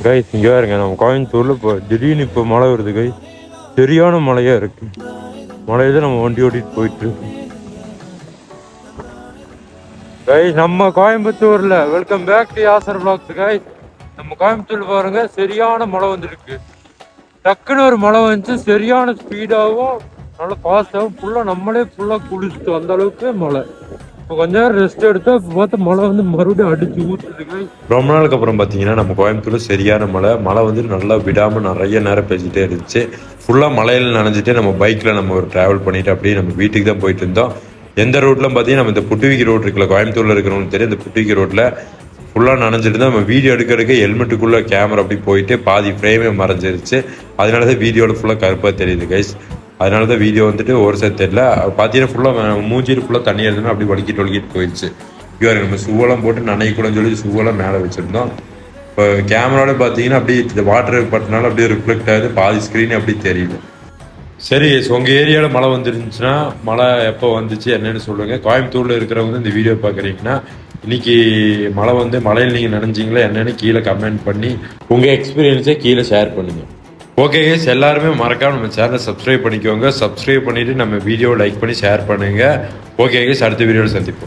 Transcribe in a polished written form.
Guys இங்கே பாருங்க, நம்ம கோயம்புத்தூரில் இப்போ திடீர்னு இப்போ மழை வருது கைஸ். சரியான மழையாக இருக்கு. மழையில நம்ம வண்டி ஓட்டிட்டு போயிட்டு இருக்கோம் கைஸ். நம்ம கோயம்புத்தூர்ல welcome back to Yasar vlogs guys. நம்ம கோயம்புத்தூர்ல பாருங்க சரியான மழை வந்துருக்கு. டக்குன்னு ஒரு மழை வந்துச்சு, சரியான ஸ்பீடாகவும் நல்லா ஃபாஸ்டாகவும் ஃபுல்லாக நம்மளே ஃபுல்லாக குளிச்சுட்டு அந்த அளவுக்கு மழை. இப்போ கொஞ்ச நேரம் ரெஸ்ட் எடுத்தா இப்போ பார்த்து மழை வந்து மறுபடியும் அடிச்சு ஊற்றுதுங்க. ரொம்ப நாளுக்கு அப்புறம் பார்த்தீங்கன்னா நம்ம கோயம்புத்தூர்ல சரியான மழை வந்து நல்லா விடாமல் நிறைய நேரம் பேசிட்டே இருந்துச்சு. ஃபுல்லாக மழையில் நனைஞ்சிட்டு நம்ம பைக்கில் நம்ம ஒரு ட்ராவல் பண்ணிட்டு அப்படியே நம்ம வீட்டுக்கு தான் போயிட்டு இருந்தோம். எந்த ரோட்லாம் பார்த்தீங்கன்னா நம்ம இந்த புட்டுவிக்கி ரோடு இருக்குல்ல, கோயம்புத்தூர்ல இருக்கிறவங்களுக்கு தெரியும். இந்த புட்டுவிக்கி ரோட்டில் ஃபுல்லாக நனைஞ்சிட்டு தான் நம்ம வீடியோ எடுக்க ஹெல்மெட்டுக்குள்ளே கேமரா அப்படி போயிட்டு பாதி ஃப்ரேமே மறைஞ்சிருச்சு. அதனால தான் வீடியோவில் ஃபுல்லாக கருப்பாக தெரியுது கைஸ். அதனால தான் வீடியோ வந்துட்டு ஒரு சைடு தெரியல. பார்த்தீங்கன்னா ஃபுல்லாக மூஞ்சியில் ஃபுல்லாக தண்ணி இருந்ததுன்னா அப்படி வலிக்கிட்டு போயிடுச்சு. இவர் நம்ம ஷூவெல்லாம் போட்டு நனைக்கூடன்னு சொல்லி ஷூவெல்லாம் மேலே வச்சுருந்தோம். இப்போ கேமராவில் பார்த்தீங்கன்னா அப்படி இந்த வாட்டர் பட்டினால அப்படியே ரிஃப்ளெக்ட் ஆகுது, பாதி ஸ்க்ரீன் அப்படி தெரியுது. சரி, உங்கள் ஏரியாவில் மழை வந்துருந்துச்சுன்னா மழை எப்போ வந்துச்சு என்னன்னு சொல்லுங்கள். கோயம்புத்தூரில் இருக்கிறவங்க இந்த வீடியோ பார்க்குறீங்கன்னா இன்னைக்கு மழை வந்து மழையில் நீங்கள் நினைஞ்சிங்களா என்னன்னு கீழே கமெண்ட் பண்ணி உங்கள் எக்ஸ்பீரியன்ஸை கீழே ஷேர் பண்ணுங்கள். ஓகே கேஸ், எல்லாருமே மறக்காம நம்ம சேனலை சப்ஸ்கிரைப் பண்ணிக்கோங்க. சப்ஸ்கிரைப் பண்ணிவிட்டு நம்ம வீடியோவை லைக் பண்ணி ஷேர் பண்ணுங்கள். ஓகே கேஸ், அடுத்த வீடியோவில் சந்திப்போம்.